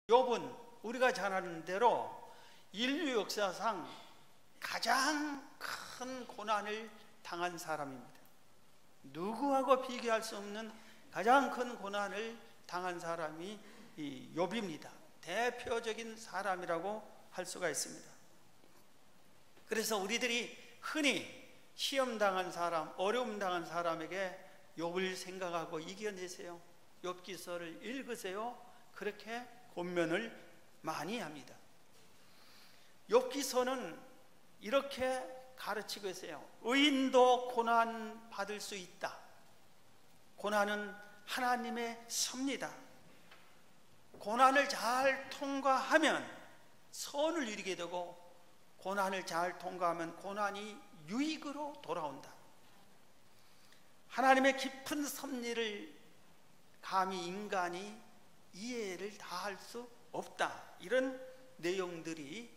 욥은 우리가 잘 아는 대로 인류 역사상 가장 큰 고난을 당한 사람입니다. 누구하고 비교할 수 없는 가장 큰 고난을 당한 사람이 이 욥입니다. 대표적인 사람이라고 할 수가 있습니다. 그래서 우리들이 흔히 시험 당한 사람, 어려움 당한 사람에게 욥을 생각하고 이겨내세요, 욥기서를 읽으세요, 그렇게 권면을 많이 합니다. 욥기서는 이렇게 가르치고 있어요. 의인도 고난 받을 수 있다. 고난은 하나님의 섭니다. 고난을 잘 통과하면 선을 이루게 되고, 고난을 잘 통과하면 고난이 유익으로 돌아온다. 하나님의 깊은 섭리를 감히 인간이 이해를 다 할 수 없다. 이런 내용들이,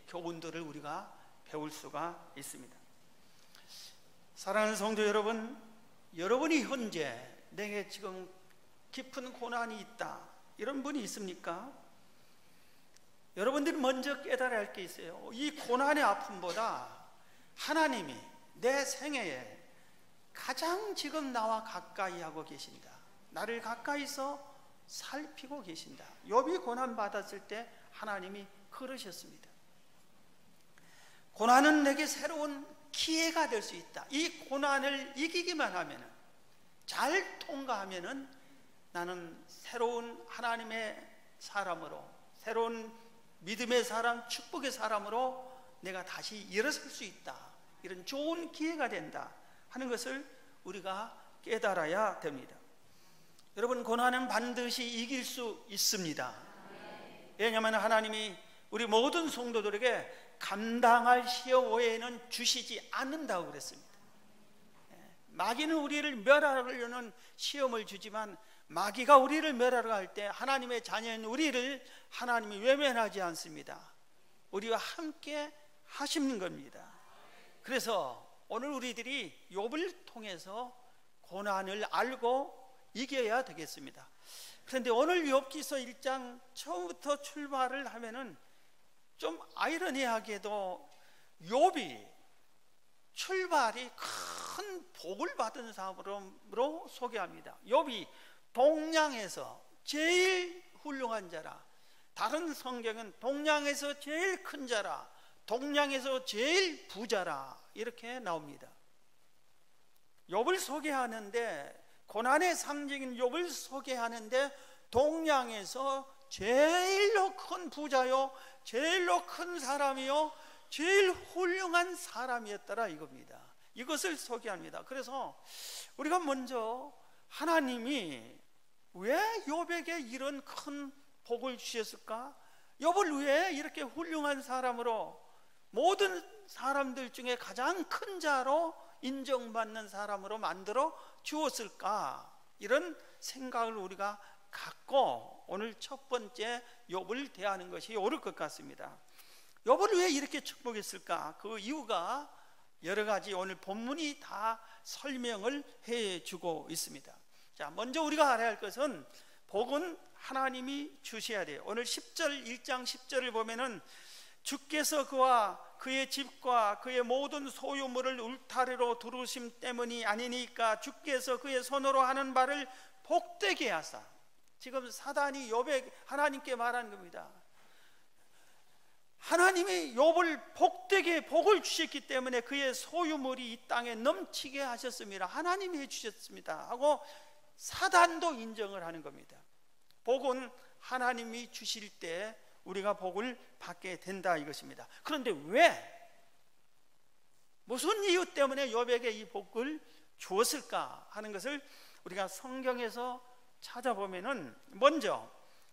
교훈들을 우리가 배울 수가 있습니다. 사랑하는 성도 여러분, 여러분이 현재 내게 지금 깊은 고난이 있다, 이런 분이 있습니까? 여러분들이 먼저 깨달아야 할 게 있어요. 이 고난의 아픔보다 하나님이 내 생애에 가장 지금 나와 가까이 하고 계신다, 나를 가까이서 살피고 계신다. 욥이 고난 받았을 때 하나님이 그러셨습니다. 고난은 내게 새로운 기회가 될 수 있다. 이 고난을 이기기만 하면, 잘 통과하면은 나는 새로운 하나님의 사람으로, 새로운 믿음의 사람, 축복의 사람으로 내가 다시 일어설 수 있다. 이런 좋은 기회가 된다 하는 것을 우리가 깨달아야 됩니다. 여러분, 고난은 반드시 이길 수 있습니다. 왜냐하면 하나님이 우리 모든 성도들에게 감당할 시험 외에는 주시지 않는다고 그랬습니다. 마귀는 우리를 멸하려는 시험을 주지만, 마귀가 우리를 멸하려 할 때 하나님의 자녀인 우리를 하나님이 외면하지 않습니다. 우리와 함께 하시는 겁니다. 그래서 오늘 우리들이 욥을 통해서 고난을 알고 이겨야 되겠습니다. 그런데 오늘 욥기서 1장 처음부터 출발을 하면은 좀 아이러니하게도 욥이 출발이 큰 복을 받은 사람으로 소개합니다. 욥이 동량에서 제일 훌륭한 자라, 다른 성경은 동량에서 제일 큰 자라, 동량에서 제일 부자라, 이렇게 나옵니다. 욥을 소개하는데, 고난의 상징인 욥을 소개하는데 동량에서 제일로 큰 부자요, 제일로 큰 사람이요, 제일 훌륭한 사람이었더라, 이겁니다. 이것을 소개합니다. 그래서 우리가 먼저 하나님이 왜 욥에게 이런 큰 복을 주셨을까? 욥을 왜 이렇게 훌륭한 사람으로, 모든 사람들 중에 가장 큰 자로 인정받는 사람으로 만들어 주었을까? 이런 생각을 우리가 갖고 오늘 첫 번째 욥을 대하는 것이 옳을 것 같습니다. 욥을 왜 이렇게 축복했을까? 그 이유가 여러 가지 오늘 본문이 다 설명을 해주고 있습니다. 자, 먼저 우리가 알아야 할 것은, 복은 하나님이 주셔야 돼요. 오늘 10절, 1장 10절을 보면은 주께서 그와 그의 집과 그의 모든 소유물을 울타리로 두르심 때문이 아니니까 주께서 그의 손으로 하는 바를 복되게 하사. 지금 사단이 욥에게 하나님께 말하는 겁니다. 하나님이 욥을 복되게 복을 주셨기 때문에 그의 소유물이 이 땅에 넘치게 하셨습니다. 하나님이 해주셨습니다 하고 사단도 인정을 하는 겁니다. 복은 하나님이 주실 때 우리가 복을 받게 된다, 이것입니다. 그런데 왜, 무슨 이유 때문에 욥에게 이 복을 주었을까 하는 것을 우리가 성경에서 찾아보면은,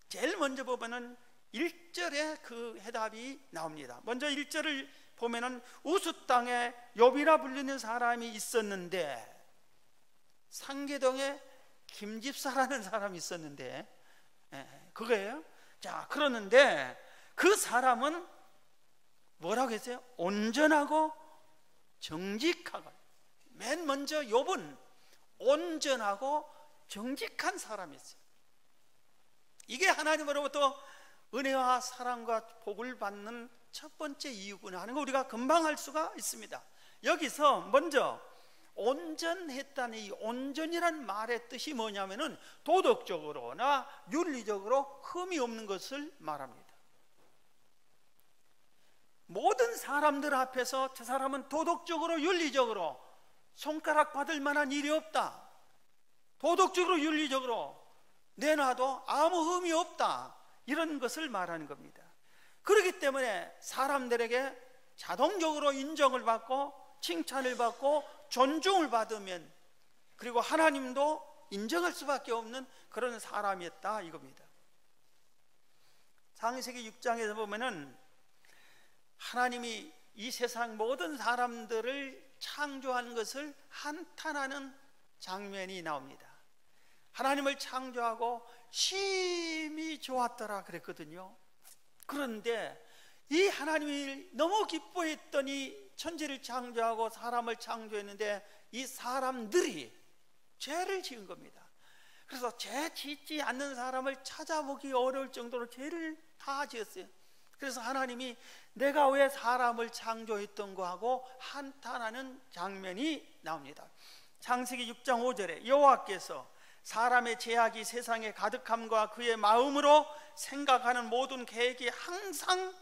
제일 먼저 보면은 1절에 그 해답이 나옵니다. 먼저 1절을 보면은 우스 땅에 욥이라 불리는 사람이 있었는데, 상계동에 김집사라는 사람이 있었는데, 그거예요. 자, 그러는데 그 사람은 뭐라고 했어요? 온전하고 정직하고. 맨 먼저 욥은 온전하고 정직한 사람이었어요. 이게 하나님으로부터 은혜와 사랑과 복을 받는 첫 번째 이유구나 하는 거 우리가 금방 알 수가 있습니다. 여기서 먼저 온전했다는 이 온전이란 말의 뜻이 뭐냐면은 도덕적으로나 윤리적으로 흠이 없는 것을 말합니다. 모든 사람들 앞에서 저 사람은 도덕적으로 윤리적으로 손가락 받을 만한 일이 없다, 도덕적으로 윤리적으로 내놔도 아무 흠이 없다, 이런 것을 말하는 겁니다. 그렇기 때문에 사람들에게 자동적으로 인정을 받고 칭찬을 받고 존중을 받으면, 그리고 하나님도 인정할 수밖에 없는 그런 사람이었다 이겁니다. 창세기 6장에서 보면은 하나님이 이 세상 모든 사람들을 창조한 것을 한탄하는 장면이 나옵니다. 하나님을 창조하고 심히 좋았더라 그랬거든요. 그런데 이 하나님이 너무 기뻐했던 이 천지를 창조하고 사람을 창조했는데 이 사람들이 죄를 지은 겁니다. 그래서 죄 짓지 않는 사람을 찾아보기 어려울 정도로 죄를 다 지었어요. 그래서 하나님이 내가 왜 사람을 창조했던 거 하고 한탄하는 장면이 나옵니다. 창세기 6장 5절에 여호와께서 사람의 죄악이 세상에 가득함과 그의 마음으로 생각하는 모든 계획이 항상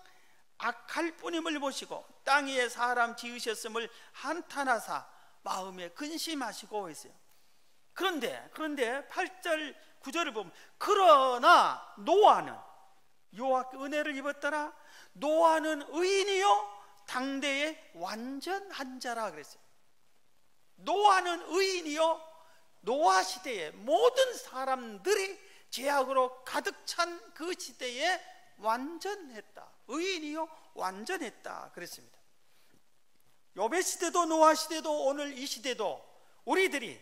악할 뿐임을 보시고 땅 위에 사람 지으셨음을 한탄하사 마음에 근심하시고 했어요. 그런데 8절 9절을 보면 그러나 노아는 여호와께 은혜를 입었더라. 노아는 의인이요 당대의 완전한 자라 그랬어요. 노아는 의인이요, 노아 시대에 모든 사람들이 죄악으로 가득 찬 그 시대에 완전했다, 의인이요 완전했다 그랬습니다. 욥의 시대도 노아 시대도 오늘 이 시대도 우리들이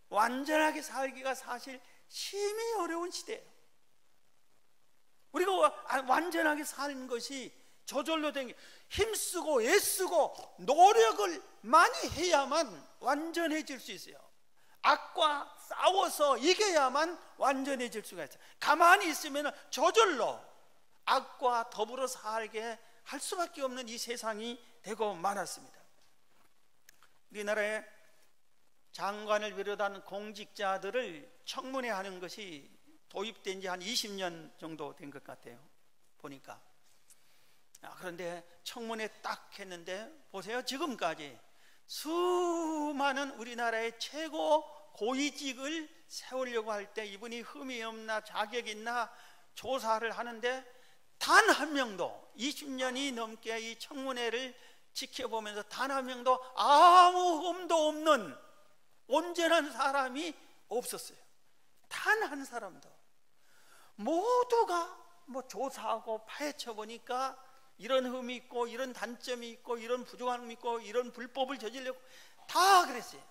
완전하게 살기가 사실 심히 어려운 시대예요. 우리가 완전하게 사는 것이 저절로 된 게, 힘쓰고 애쓰고 노력을 많이 해야만 완전해질 수 있어요. 악과 싸워서 이겨야만 완전해질 수가 있어요. 가만히 있으면 저절로 악과 더불어 살게 할 수밖에 없는 이 세상이 되고 말았습니다. 우리나라에 장관을 비롯한 공직자들을 청문회 하는 것이 도입된 지 한 20년 정도 된 것 같아요 보니까. 그런데 청문회 딱 했는데 보세요, 지금까지 수많은 우리나라의 최고 고위직을 세우려고 할 때 이분이 흠이 없나 자격이 있나 조사를 하는데 단 한 명도 20년이 넘게 이 청문회를 지켜보면서 단 한 명도 아무 흠도 없는 온전한 사람이 없었어요. 단 한 사람도. 모두가 뭐 조사하고 파헤쳐 보니까 이런 흠이 있고 이런 단점이 있고 이런 부족함이 있고 이런 불법을 저지르려고 다 그랬어요.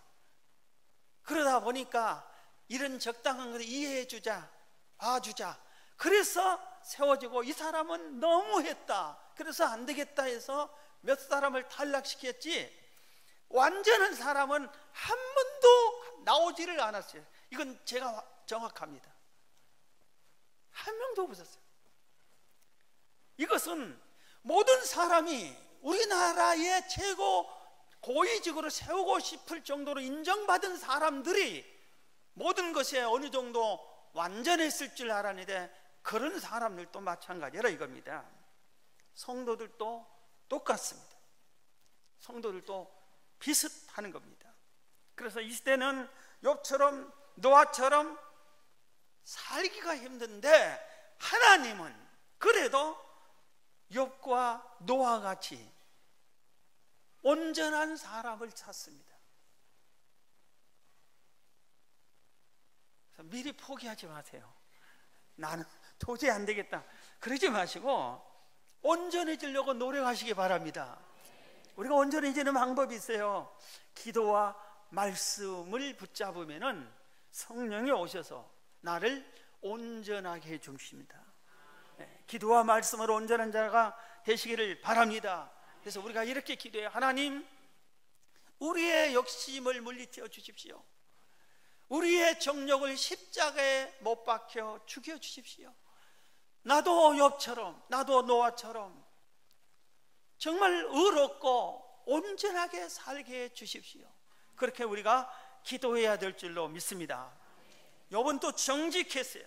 그러다 보니까 이런 적당한 것을 이해해 주자, 봐주자, 그래서 세워지고, 이 사람은 너무했다 그래서 안 되겠다 해서 몇 사람을 탈락시켰지, 완전한 사람은 한 번도 나오지를 않았어요. 이건 제가 정확합니다. 한 명도 없었어요. 이것은 모든 사람이 우리나라의 최고 고위직으로 세우고 싶을 정도로 인정받은 사람들이 모든 것에 어느 정도 완전했을 줄 알았는데 그런 사람들도 마찬가지라 이겁니다. 성도들도 똑같습니다. 성도들도 비슷하는 겁니다. 그래서 이 시대는 욥처럼 노아처럼 살기가 힘든데 하나님은 그래도 욥과 노아 같이 온전한 사람을 찾습니다. 그래서 미리 포기하지 마세요. 나는 도저히 안 되겠다 그러지 마시고 온전해지려고 노력하시기 바랍니다. 우리가 온전해지는 방법이 있어요. 기도와 말씀을 붙잡으면은 성령이 오셔서 나를 온전하게 해 주십니다. 기도와 말씀으로 온전한 자가 되시기를 바랍니다. 그래서 우리가 이렇게 기도해요. 하나님, 우리의 욕심을 물리쳐 주십시오. 우리의 정욕을 십자가에 못 박혀 죽여 주십시오. 나도 욥처럼, 나도 노아처럼 정말 의롭고 온전하게 살게 해 주십시오. 그렇게 우리가 기도해야 될 줄로 믿습니다. 욥은 또 정직했어요.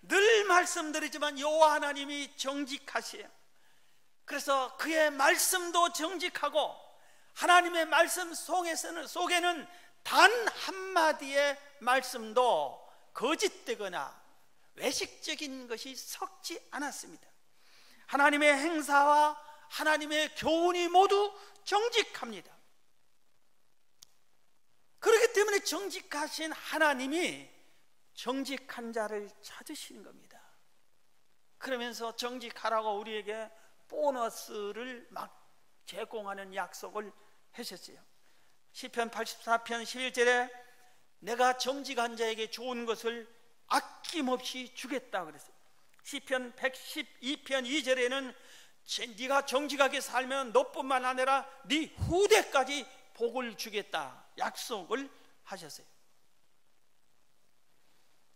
늘 말씀드리지만 여호와 하나님이 정직하시에요. 그래서 그의 말씀도 정직하고 하나님의 말씀 속에는 단 한마디의 말씀도 거짓되거나 외식적인 것이 섞지 않았습니다. 하나님의 행사와 하나님의 교훈이 모두 정직합니다. 그렇기 때문에 정직하신 하나님이 정직한 자를 찾으시는 겁니다. 그러면서 정직하라고 우리에게 보너스를 막 제공하는 약속을 하셨어요. 시편 84편 11절에 내가 정직한 자에게 좋은 것을 아낌없이 주겠다 그랬어요. 시편 112편 2절에는 네가 정직하게 살면 너뿐만 아니라 네 후대까지 복을 주겠다 약속을 하셨어요.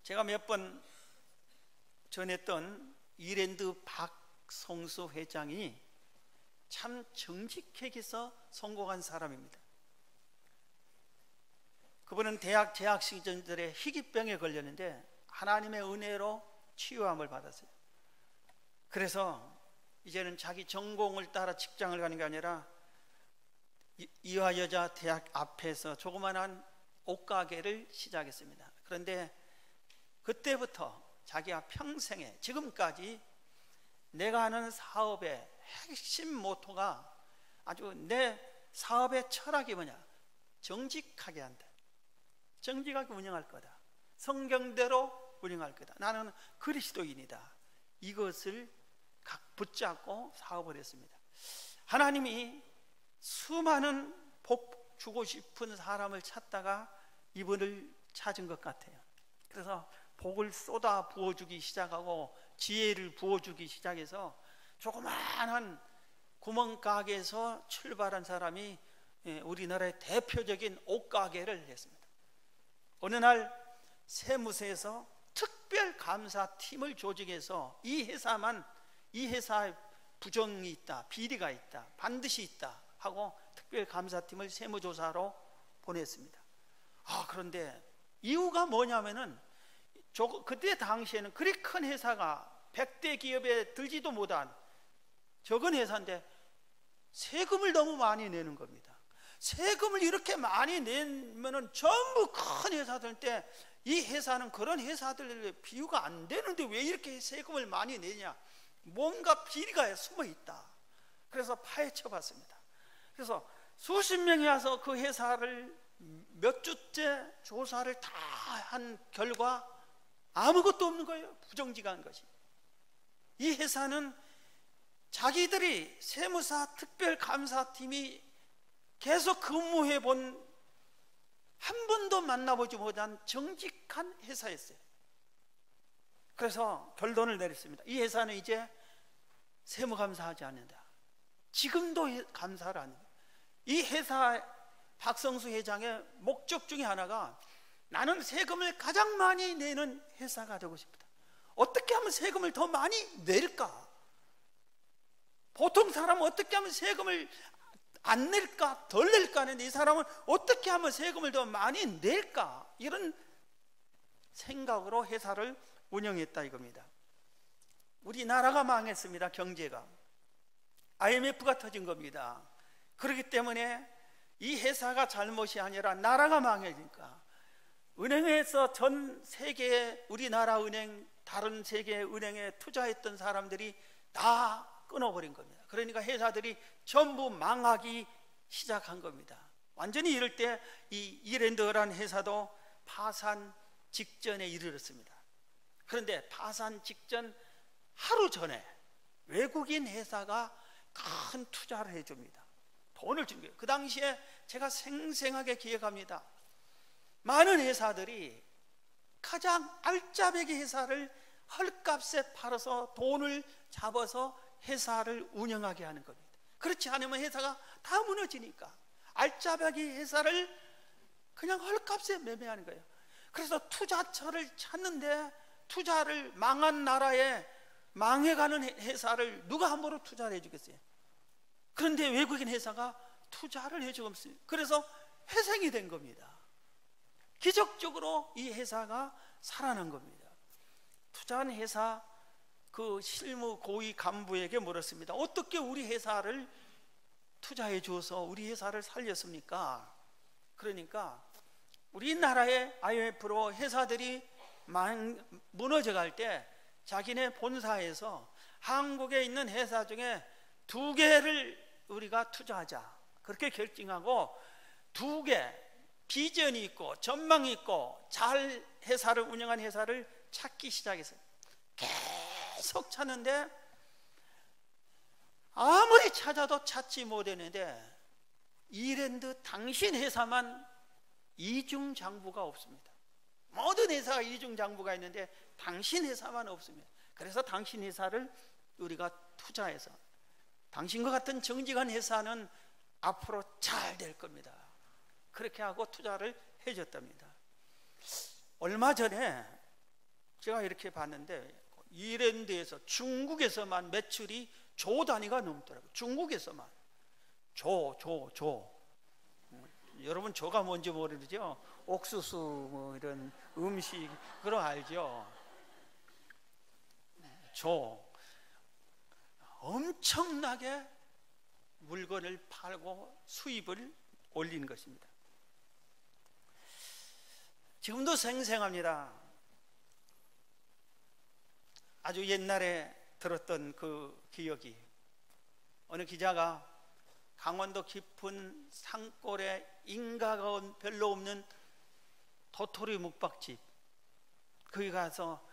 제가 몇 번 전했던 이랜드 박성수 회장이 참 정직하게서 성공한 사람입니다. 그분은 대학 재학 시절에 희귀병에 걸렸는데 하나님의 은혜로 치유함을 받았어요. 그래서 이제는 자기 전공을 따라 직장을 가는 게 아니라 이화여자 대학 앞에서 조그만한 옷가게를 시작했습니다. 그런데 그때부터 자기가 평생에 지금까지 내가 하는 사업의 핵심 모토가 아주 내 사업의 철학이 뭐냐? 정직하게 한다. 정직하게 운영할 거다. 성경대로 운영할 거다. 나는 그리스도인이다. 이것을 붙잡고 사업을 했습니다. 하나님이 수많은 복 주고 싶은 사람을 찾다가 이분을 찾은 것 같아요. 그래서 복을 쏟아 부어주기 시작하고 지혜를 부어주기 시작해서 조그마한 구멍가게에서 출발한 사람이 우리나라의 대표적인 옷가게를 했습니다. 어느 날 세무서에서 특별감사팀을 조직해서 이 회사에 부정이 있다, 비리가 있다, 반드시 있다 하고 특별감사팀을 세무조사로 보냈습니다. 그런데 이유가 뭐냐면은 그때 당시에는 그리 큰 회사가 100대 기업에 들지도 못한 적은 회사인데 세금을 너무 많이 내는 겁니다. 세금을 이렇게 많이 내면은 전부 큰 회사들인데 이 회사는 그런 회사들 비유가 안 되는데 왜 이렇게 세금을 많이 내냐? 뭔가 비리가 숨어 있다. 그래서 파헤쳐 봤습니다. 그래서 수십 명이 와서 그 회사를 몇 주째 조사를 다 한 결과 아무것도 없는 거예요. 부정직한 것이. 이 회사는 자기들이 세무사 특별감사팀이 계속 근무해 본 한 번도 만나보지 못한 정직한 회사였어요. 그래서 결론을 내렸습니다. 이 회사는 이제 세무감사하지 않는다. 지금도 감사를 안 해요. 이 회사 박성수 회장의 목적 중에 하나가 나는 세금을 가장 많이 내는 회사가 되고 싶다. 어떻게 하면 세금을 더 많이 낼까? 보통 사람은 어떻게 하면 세금을 안 낼까? 덜 낼까 하는데 이 사람은 어떻게 하면 세금을 더 많이 낼까? 이런 생각으로 회사를 운영했다 이겁니다. 우리나라가 망했습니다. 경제가 IMF가 터진 겁니다. 그렇기 때문에 이 회사가 잘못이 아니라 나라가 망해지니까 은행에서 전 세계의 우리나라 은행 다른 세계 은행에 투자했던 사람들이 다 끊어버린 겁니다. 그러니까 회사들이 전부 망하기 시작한 겁니다. 완전히 이럴 때 이 이랜드라는 회사도 파산 직전에 이르렀습니다. 그런데 파산 직전 하루 전에 외국인 회사가 큰 투자를 해줍니다. 돈을 준 거예요. 그 당시에 제가 생생하게 기억합니다. 많은 회사들이 가장 알짜배기 회사를 헐값에 팔아서 돈을 잡아서 회사를 운영하게 하는 겁니다. 그렇지 않으면 회사가 다 무너지니까 알짜배기 회사를 그냥 헐값에 매매하는 거예요. 그래서 투자처를 찾는데 투자를 망한 나라에 망해가는 회사를 누가 함부로 투자를 해주겠어요? 그런데 외국인 회사가 투자를 해주고 있습니다. 그래서 회생이 된 겁니다. 기적적으로 이 회사가 살아난 겁니다. 투자한 회사 그 실무 고위 간부에게 물었습니다. 어떻게 우리 회사를 투자해 주어서 우리 회사를 살렸습니까? 그러니까 우리나라의 IMF로 회사들이 무너져 갈 때 자기네 본사에서 한국에 있는 회사 중에 2개를 우리가 투자하자 그렇게 결정하고 2개 비전이 있고 전망이 있고 잘 회사를 운영한 회사를 찾기 시작했어요. 계속 찾는데 아무리 찾아도 찾지 못했는데 이랜드 당신 회사만 이중장부가 없습니다. 모든 회사가 이중장부가 있는데 당신 회사만 없습니다. 그래서 당신 회사를 우리가 투자해서 당신과 같은 정직한 회사는 앞으로 잘 될 겁니다. 그렇게 하고 투자를 해줬답니다. 얼마 전에 제가 이렇게 봤는데 이랜드에서 중국에서만 매출이 조 단위가 넘더라고요. 중국에서만 조. 여러분 조가 뭔지 모르죠? 옥수수 뭐 이런 음식 그런 거 알죠? 조 엄청나게 물건을 팔고 수입을 올린 것입니다. 지금도 생생합니다. 아주 옛날에 들었던 그 기억이 어느 기자가 강원도 깊은 산골에 인가가 별로 없는 도토리 묵박집 거기 가서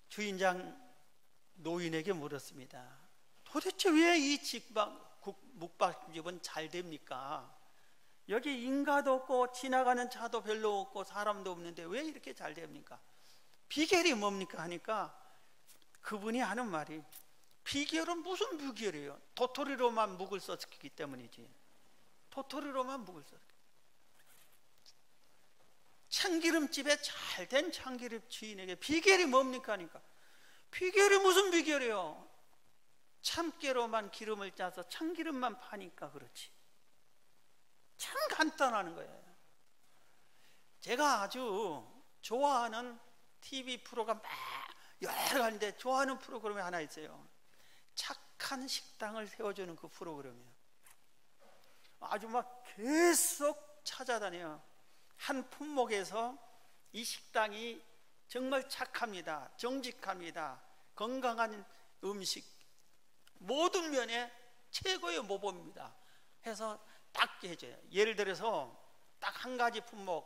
주인장 노인에게 물었습니다. 도대체 왜 이 묵박집은 잘 됩니까? 여기 인가도 없고 지나가는 차도 별로 없고 사람도 없는데 왜 이렇게 잘 됩니까? 비결이 뭡니까? 하니까 그분이 하는 말이 비결은 무슨 비결이에요? 도토리로만 묵을 썼기 때문이지. 도토리로만 묵을 썼기. 참기름집에 잘된 참기름 주인에게 비결이 뭡니까? 하니까 비결이 무슨 비결이에요? 참깨로만 기름을 짜서 참기름만 파니까 그렇지. 참 간단한 거예요. 제가 아주 좋아하는 TV 프로가 막 여러 가지인데 좋아하는 프로그램이 하나 있어요. 착한 식당을 세워주는 그 프로그램이에요. 아주 막 계속 찾아다녀요. 한 품목에서 이 식당이 정말 착합니다, 정직합니다, 건강한 음식 모든 면에 최고의 모범입니다 해서 딱 해줘요. 예를 들어서 딱 한 가지 품목,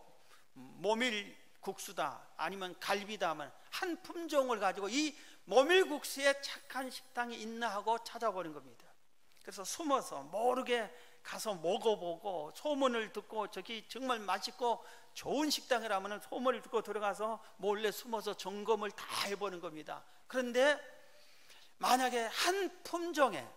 모밀국수다 아니면 갈비다 하면 한 품종을 가지고 이 모밀국수에 착한 식당이 있나 하고 찾아보는 겁니다. 그래서 숨어서 모르게 가서 먹어보고 소문을 듣고 저기 정말 맛있고 좋은 식당이라면 소문을 듣고 들어가서 몰래 숨어서 점검을 다 해보는 겁니다. 그런데 만약에 한 품종의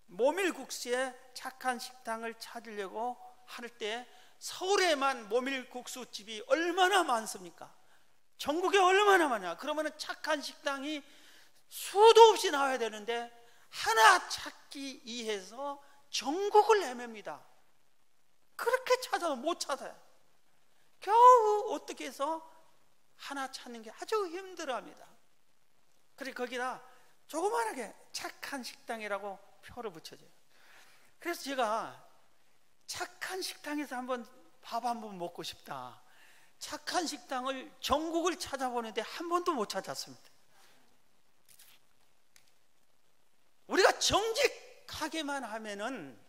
모밀국수에 착한 식당을 찾으려고 할 때 서울에만 모밀국수집이 얼마나 많습니까? 전국에 얼마나 많냐? 그러면 착한 식당이 수도 없이 나와야 되는데 하나 찾기 위해서 전국을 헤맵니다. 그렇게 찾아도 못 찾아요. 겨우 어떻게 해서 하나 찾는 게 아주 힘들어합니다. 그래서 거기다 조그만하게 착한 식당이라고 표를 붙여줘요. 그래서 제가 착한 식당에서 밥 한번 먹고 싶다. 착한 식당을 전국을 찾아보는데 한 번도 못 찾았습니다. 우리가 정직하게만 하면은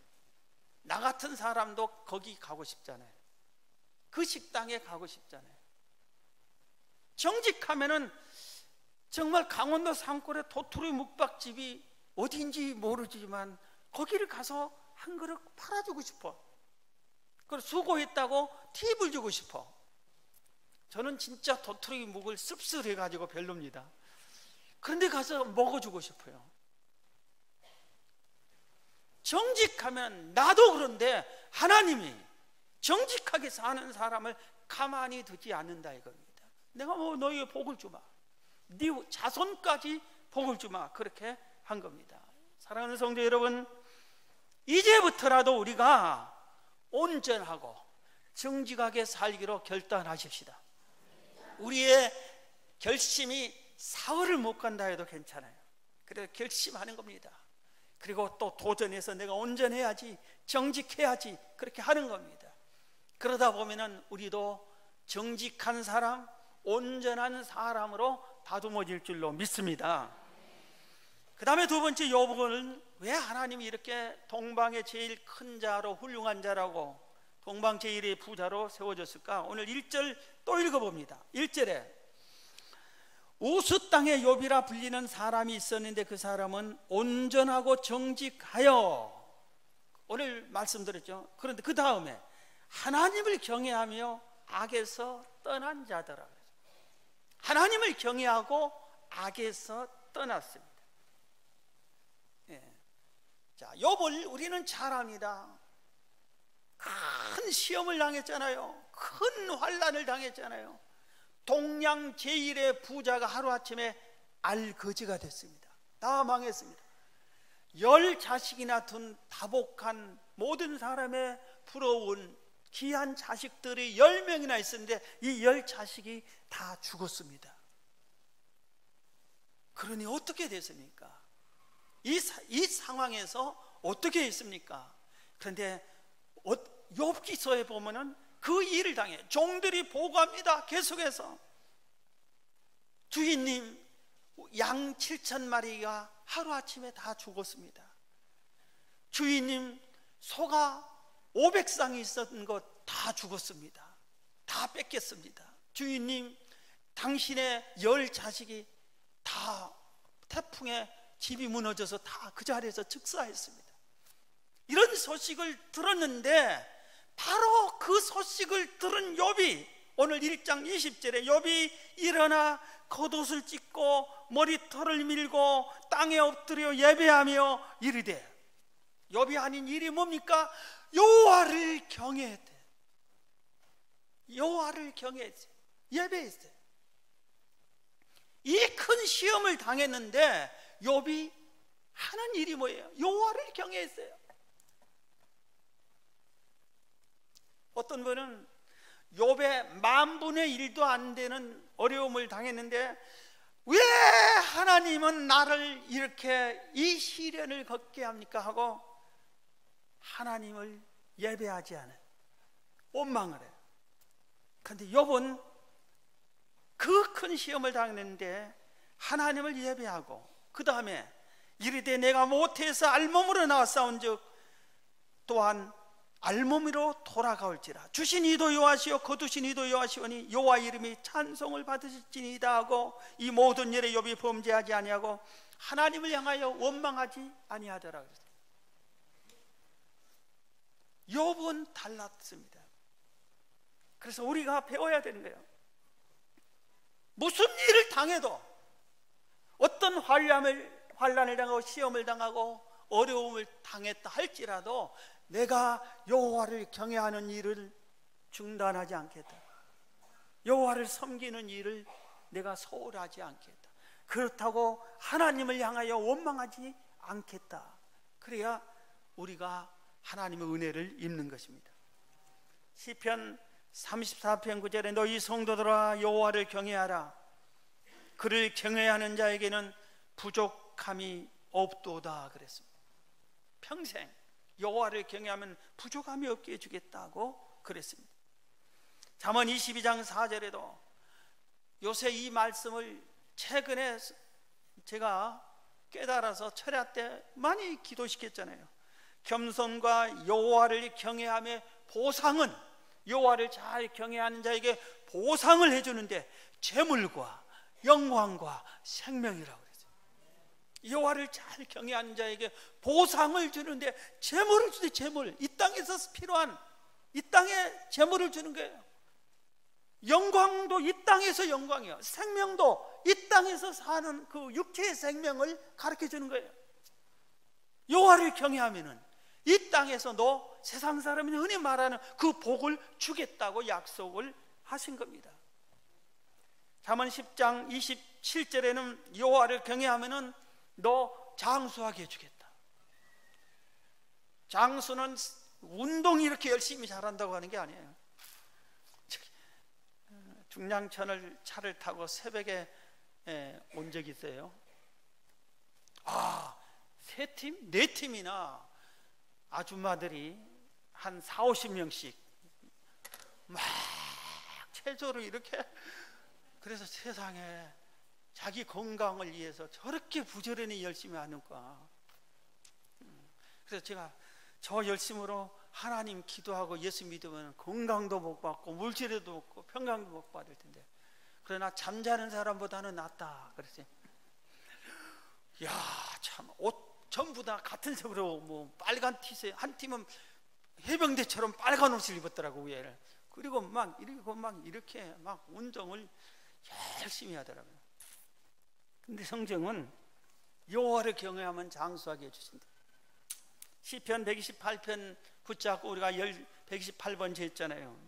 나 같은 사람도 거기 가고 싶잖아요. 그 식당에 가고 싶잖아요. 정직하면은 정말 강원도 산골에 도토리 묵박집이 어딘지 모르지만 거기를 가서 한 그릇 팔아주고 싶어. 그리고 수고했다고 팁을 주고 싶어. 저는 진짜 도토리 묵을 씁쓸해가지고 별로입니다. 그런데 가서 먹어주고 싶어요. 정직하면 나도 그런데 하나님이 정직하게 사는 사람을 가만히 두지 않는다 이겁니다. 내가 뭐 너희의 복을 주마, 네 자손까지 복을 주마, 그렇게 한 겁니다. 사랑하는 성도 여러분, 이제부터라도 우리가 온전하고 정직하게 살기로 결단하십시다. 우리의 결심이 사흘을 못 간다 해도 괜찮아요. 그래서 결심하는 겁니다. 그리고 또 도전해서 내가 온전해야지, 정직해야지, 그렇게 하는 겁니다. 그러다 보면은 우리도 정직한 사람, 온전한 사람으로 다듬어질 줄로 믿습니다. 그 다음에 두 번째, 욥은 왜 하나님이 이렇게 동방의 제일 큰 자로, 훌륭한 자라고, 동방 제일의 부자로 세워졌을까? 오늘 1절 또 읽어봅니다. 1절에 우스 땅의 욥이라 불리는 사람이 있었는데 그 사람은 온전하고 정직하여, 오늘 말씀드렸죠. 그런데 그 다음에 하나님을 경외하며 악에서 떠난 자더라. 하나님을 경외하고 악에서 떠났습니다. 예. 자, 욥을 우리는 잘 압니다. 큰 시험을 당했잖아요. 큰 환난을 당했잖아요. 동양 제일의 부자가 하루아침에 알거지가 됐습니다. 다 망했습니다. 10자식이나 둔 다복한 모든 사람의 부러운 귀한 자식들이 10명이나 있었는데 이 10자식이 다 죽었습니다. 그러니 어떻게 됐습니까? 이 상황에서 어떻게 했습니까? 그런데 욥기서에 보면은 그 일을 당해 종들이 보고합니다. 계속해서 주인님, 양 7,000마리가 하루아침에 다 죽었습니다. 주인님, 소가 500쌍이 있었던 것 다 죽었습니다. 다 뺏겼습니다. 주인님, 당신의 10자식이 다 태풍에 집이 무너져서 다 그 자리에서 즉사했습니다. 이런 소식을 들었는데 바로 그 소식을 들은 욥이 오늘 1장 20절에 욥이 일어나 겉옷을 찢고 머리털을 밀고 땅에 엎드려 예배하며 이르되, 욥이 아닌 일이 뭡니까? 여호와를 경외했대. 여호와를 경외했어요. 예배했어요. 이 큰 시험을 당했는데 욥이 하는 일이 뭐예요? 여호와를 경외했어요. 어떤 분은 욥의 10,000분의 1도 안 되는 어려움을 당했는데 왜 하나님은 나를 이렇게 이 시련을 겪게 합니까? 하고 하나님을 예배하지 않아요. 원망을 해요. 그런데 욥은 그 큰 시험을 당했는데 하나님을 예배하고 그 다음에 이르되 내가 모태에서 알몸으로 나왔사온즉 또한 알몸으로 돌아가올지라. 주신 이도 여호와시요 거두신 이도 여호와시오니 여호와 이름이 찬송을 받으실지니이다 하고 이 모든 일에 욥이 범죄하지 아니하고 하나님을 향하여 원망하지 아니하더라. 욥은 달랐습니다. 그래서 우리가 배워야 되는 거예요. 무슨 일을 당해도, 어떤 환난을 당하고 시험을 당하고 어려움을 당했다 할지라도 내가 여호와를 경외하는 일을 중단하지 않겠다. 여호와를 섬기는 일을 내가 소홀하지 않겠다. 그렇다고 하나님을 향하여 원망하지 않겠다. 그래야 우리가 하나님의 은혜를 입는 것입니다. 시편 34편 9절에 너희 성도들아 여호와를 경외하라. 그를 경외하는 자에게는 부족함이 없도다 그랬습니다. 평생 여호와를 경외하면 부족함이 없게 해주겠다고 그랬습니다. 잠언 22장 4절에도 요새 이 말씀을 최근에 제가 깨달아서 철야 때 많이 기도시켰잖아요. 겸손과 여호와를 경외함의 보상은, 여호와를 잘 경외하는 자에게 보상을 해주는데 재물과 영광과 생명이라고 그랬어요. 여호와를 잘 경외하는 자에게 보상을 주는데 재물을 주는데, 재물, 이 땅에서 필요한 이 땅에 재물을 주는 거예요. 영광도 이 땅에서 영광이요, 생명도 이 땅에서 사는 그 육체의 생명을 가르쳐 주는 거예요. 여호와를 경외하면은 이 땅에서도 세상 사람이 흔히 말하는 그 복을 주겠다고 약속을 하신 겁니다. 잠언 10장 27절에는 여호와를 경외하면은 너 장수하게 해주겠다. 장수는 운동 이렇게 열심히 잘한다고 하는 게 아니에요. 중량천을 차를 타고 새벽에 온 적이 있어요. 세 팀? 네 팀이나 아줌마들이 한 40-50명씩 막 체조를 이렇게, 그래서 세상에 자기 건강을 위해서 저렇게 부지런히 열심히 하는가. 그래서 제가 저 열심으로 하나님 기도하고 예수 믿으면 건강도 못 받고 물질도 없고 평강도 못 받을 텐데, 그러나 잠자는 사람보다는 낫다 그랬어요. 야, 참 옷 전부 다 같은 색으로 뭐 빨간 티셔츠, 한 팀은 해병대처럼 빨간 옷을 입었더라고 위에를. 그리고 막 이렇게 막 운동을 열심히 하더라고요. 근데 성경은 여호와를 경외하면 장수하게 해주신다. 시편 128편 붙잡고 우리가 128번 했잖아요.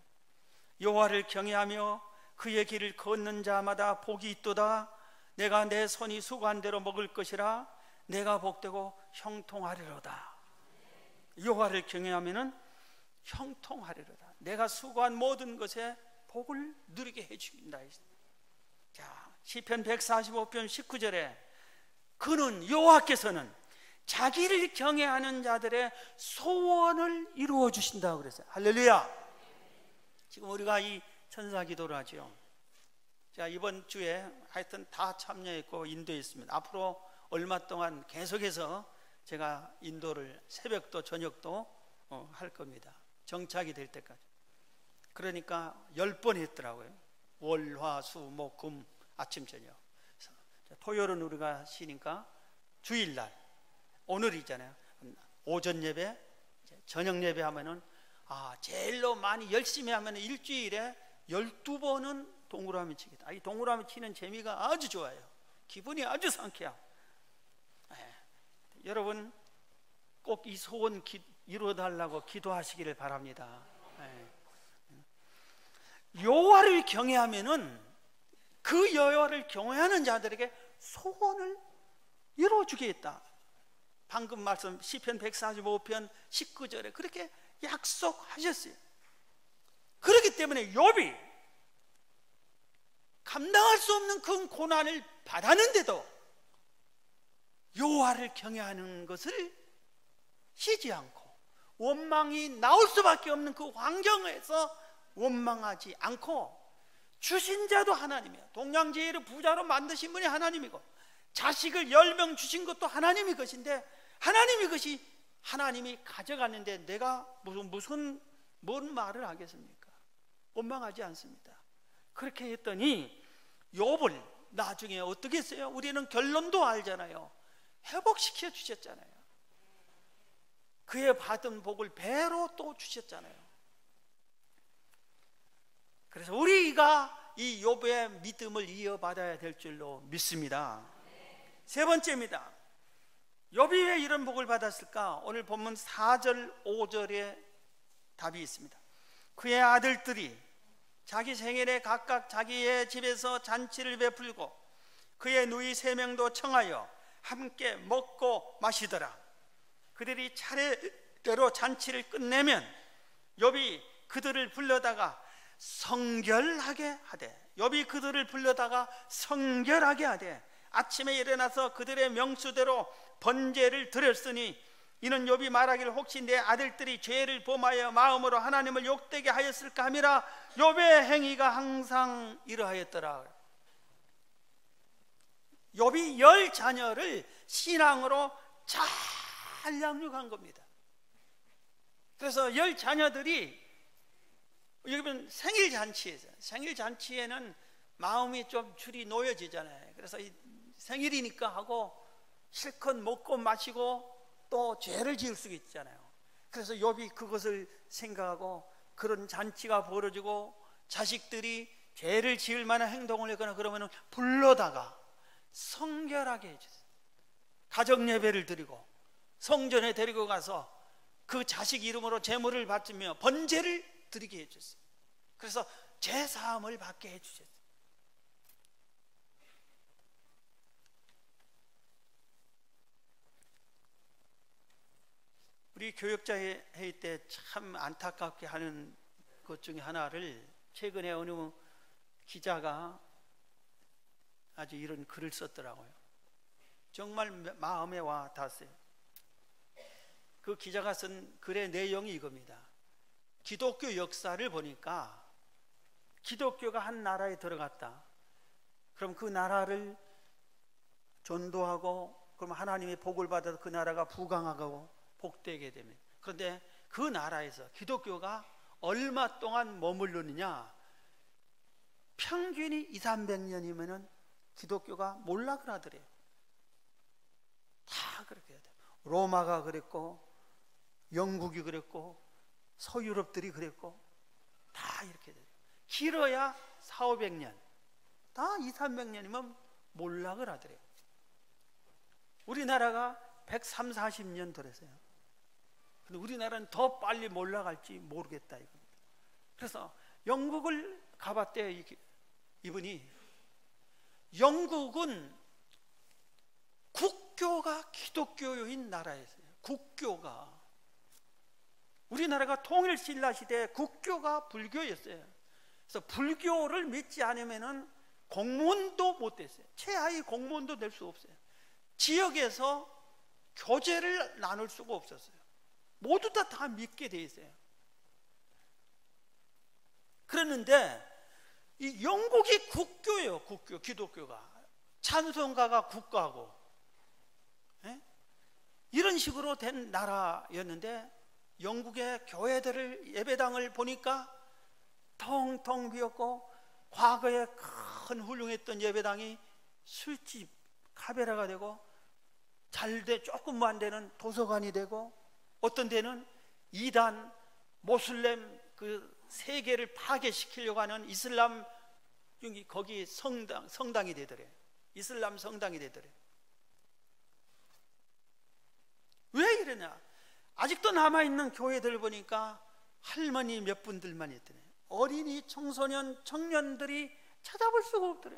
여호와를 경외하며 그의 길을 걷는 자마다 복이 있도다. 내가 내 손이 수고한 대로 먹을 것이라. 내가 복되고 형통하리로다. 여호와를 경외하면은 형통하리로다. 내가 수고한 모든 것에 복을 누리게 해주신다. 자, 시편 145편 19절에 그는 여호와께서는 자기를 경외하는 자들의 소원을 이루어 주신다고 그랬어요. 할렐루야. 지금 우리가 이 천사 기도를 하죠. 자, 이번 주에 하여튼 다 참여했고 인도에 있습니다. 앞으로 얼마 동안 계속해서 제가 인도를 새벽도 저녁도 할 겁니다. 정착이 될 때까지. 그러니까 10번 했더라고요. 월, 화, 수, 목, 금 아침 저녁. 토요일은 우리가 쉬니까 주일날 오늘이잖아요. 오전 예배, 저녁 예배 하면은 제일로 많이 열심히 하면 일주일에 12번은 동그라미 치겠다. 이 동그라미 치는 재미가 아주 좋아요. 기분이 아주 상쾌하고. 여러분 꼭 이 소원 이루어달라고 기도하시기를 바랍니다. 여호와를 경외하면은 그 여호와를 경외하는 자들에게 소원을 이루어주겠다. 방금 말씀 시편 145편 19절에 그렇게 약속하셨어요. 그렇기 때문에 욥이 감당할 수 없는 그 고난을 받았는데도 여호와를 경외하는 것을 쉬지 않고 원망이 나올 수밖에 없는 그 환경에서 원망하지 않고, 주신 자도 하나님이에요. 동양제일을 부자로 만드신 분이 하나님이고 자식을 10명 주신 것도 하나님의 것인데, 하나님의 것이 하나님이 가져갔는데 내가 뭔 말을 하겠습니까? 원망하지 않습니다. 그렇게 했더니 욥을 나중에 어떻게 했어요? 우리는 결론도 알잖아요. 회복시켜 주셨잖아요. 그의 받은 복을 배로 또 주셨잖아요. 그래서 우리가 이 욥의 믿음을 이어받아야 될 줄로 믿습니다. 세 번째입니다. 욥이 왜 이런 복을 받았을까? 오늘 본문 4절 5절에 답이 있습니다. 그의 아들들이 자기 생일에 각각 자기의 집에서 잔치를 베풀고 그의 누이 3명도 청하여 함께 먹고 마시더라. 그들이 차례대로 잔치를 끝내면 욥이 그들을 불러다가 성결하게 하되 아침에 일어나서 그들의 명수대로 번제를 드렸으니 이는 욥이 말하기를 혹시 내 아들들이 죄를 범하여 마음으로 하나님을 욕되게 하였을까 함이라. 욥의 행위가 항상 이러하였더라. 욥이 10자녀를 신앙으로 잘 양육한 겁니다. 그래서 10자녀들이 여기는 생일잔치에는 마음이 좀 줄이 놓여지잖아요. 그래서 이 생일이니까 하고 실컷 먹고 마시고 또 죄를 지을 수 있잖아요. 그래서 욥이 그것을 생각하고 그런 잔치가 벌어지고 자식들이 죄를 지을 만한 행동을 했거나 그러면 불러다가 성결하게 해주세요. 가정 예배를 드리고 성전에 데리고 가서 그 자식 이름으로 제물을 바치며 번제를 드리게 해주세요. 그래서 죄사함을 받게 해주셨어요. 우리 교역자 회의 때 참 안타깝게 하는 것 중에 하나를 최근에 어느 기자가 아주 이런 글을 썼더라고요. 정말 마음에 와 닿았어요. 그 기자가 쓴 글의 내용이 이겁니다. 기독교 역사를 보니까 기독교가 한 나라에 들어갔다. 그럼 그 나라를 전도하고 그럼 하나님의 복을 받아서 그 나라가 부강하고 복되게 됩니다. 그런데 그 나라에서 기독교가 얼마 동안 머무르느냐? 평균이 200~300년이면은 기독교가 몰락을 하더래요. 다 그렇게 해야 돼요. 로마가 그랬고 영국이 그랬고 서유럽들이 그랬고 다 이렇게 돼요. 길어야 400~500년, 다 200~300년이면 몰락을 하더래요. 우리나라가 130~40년 들었어요. 근데 우리나라는 더 빨리 몰락할지 모르겠다 이겁니다. 그래서 영국을 가봤대요. 이분이. 영국은 국교가 기독교인 나라였어요. 국교가. 우리나라가 통일신라 시대에 국교가 불교였어요. 그래서 불교를 믿지 않으면은 공무원도 못 됐어요. 최하위 공무원도 될 수 없어요. 지역에서 교제를 나눌 수가 없었어요. 모두 다 믿게 돼 있어요. 그랬는데 이 영국이 국교예요. 국교, 기독교가. 찬송가가 국가고, 예? 이런 식으로 된 나라였는데 영국의 교회들을, 예배당을 보니까 텅텅 비었고, 과거에 큰 훌륭했던 예배당이 술집, 카베라가 되고, 조금만 되는 도서관이 되고, 어떤 데는 이단, 모슬렘 그 세계를 파괴시키려고 하는 이슬람, 거기 성당이 되더래. 이슬람 성당이 되더래. 왜 이러냐? 아직도 남아있는 교회들 보니까 할머니 몇 분들만 있더래. 어린이, 청소년, 청년들이 찾아볼 수가 없더래.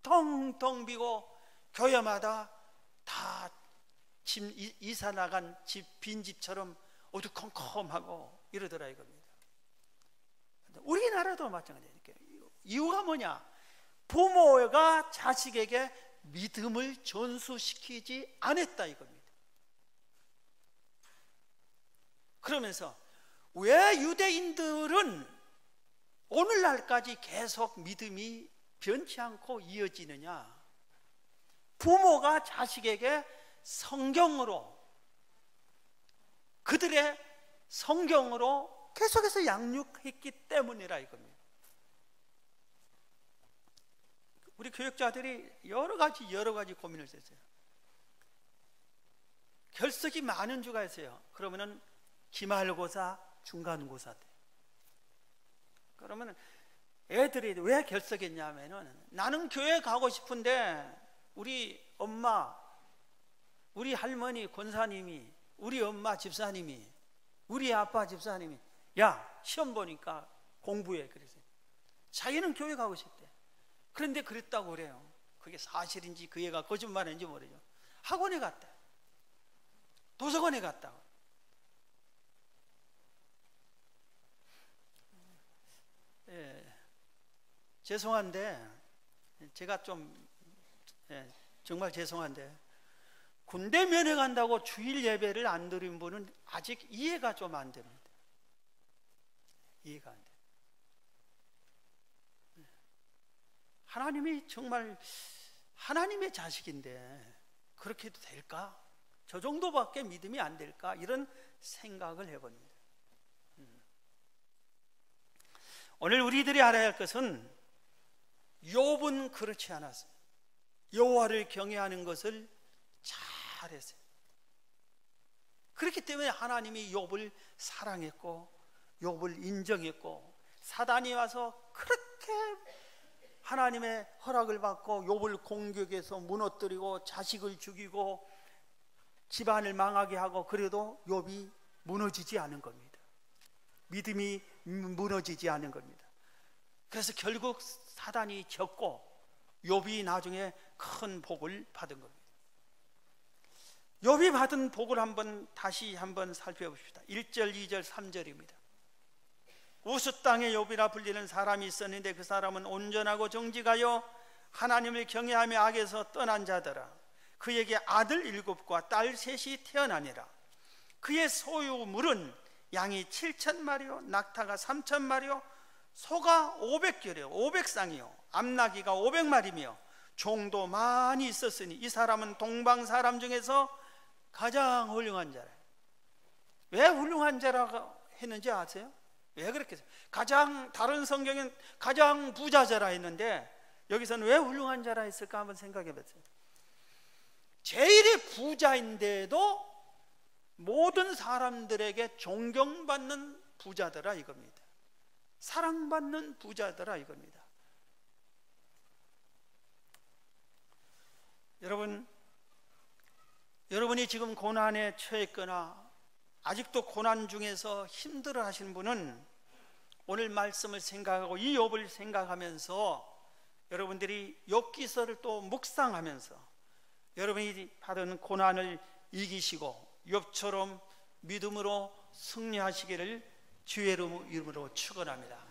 텅텅 비고 교회마다 다 이사 나간 빈집처럼 어두컴컴하고 이러더라 이겁니다. 우리나라도 마찬가지예요. 이유가 뭐냐? 부모가 자식에게 믿음을 전수시키지 않았다 이겁니다. 그러면서 왜 유대인들은 오늘날까지 계속 믿음이 변치 않고 이어지느냐? 부모가 자식에게 성경으로, 그들의 성경으로 계속해서 양육했기 때문이라 이겁니다. 우리 교육자들이 여러 가지 고민을 했어요. 결석이 많은 주가 있어요. 그러면은 기말고사, 중간고사 때. 그러면 애들이 왜 결석했냐면은 나는 교회 가고 싶은데 우리 엄마, 우리 할머니 권사님이, 우리 엄마 집사님이, 우리 아빠 집사님이 야 시험 보니까 공부해 그래서 자기는 교회 가고 싶대. 그런데 그랬다고 그래요. 그게 사실인지 그 애가 거짓말인지 모르죠. 학원에 갔다, 도서관에 갔다고. 죄송한데 제가 좀 정말 죄송한데 군대 면회 간다고 주일 예배를 안 드린 분은 아직 이해가 좀 안 됩니다. 이해가 안 돼요. 하나님이 정말 하나님의 자식인데 그렇게 해도 될까? 저 정도밖에 믿음이 안 될까? 이런 생각을 해봅니다. 오늘 우리들이 알아야 할 것은 욥은 그렇지 않았어요. 여호와를 경외하는 것을 잘했어요. 그렇기 때문에 하나님이 욥을 사랑했고 욥을 인정했고, 사단이 와서 그렇게 하나님의 허락을 받고 욥을 공격해서 무너뜨리고 자식을 죽이고 집안을 망하게 하고, 그래도 욥이 무너지지 않은 겁니다. 믿음이 무너지지 않은 겁니다. 그래서 결국 사단이 졌고 욥이 나중에 큰 복을 받은 겁니다. 욥이 욥이 받은 복을 다시 한번 살펴봅시다. 1절, 2절, 3절입니다. 우스 땅에 욥이라 불리는 사람이 있었는데 그 사람은 온전하고 정직하여 하나님을 경외하며 악에서 떠난 자더라. 그에게 아들 7과 딸 3이 태어나니라. 그의 소유물은 양이 7,000마리요 낙타가 3,000마리요 소가 500결이요 500쌍이요 암나귀가 500마리며 종도 많이 있었으니 이 사람은 동방 사람 중에서 가장 훌륭한 자라. 왜 훌륭한 자라고 했는지 아세요? 왜 그렇게 했어요? 다른 성경엔 가장 부자자라 했는데 여기서는 왜 훌륭한 자라 했을까 한번 생각해 보세요. 제일의 부자인데도 모든 사람들에게 존경받는 부자더라 이겁니다. 사랑받는 부자더라 이겁니다. 여러분이 지금 고난에 처했거나 아직도 고난 중에서 힘들어 하시는 분은 오늘 말씀을 생각하고 이 욥을 생각하면서 여러분들이 욥기서를 또 묵상하면서 여러분이 받은 고난을 이기시고 욥처럼 믿음으로 승리하시기를 주의 이름으로 축원합니다.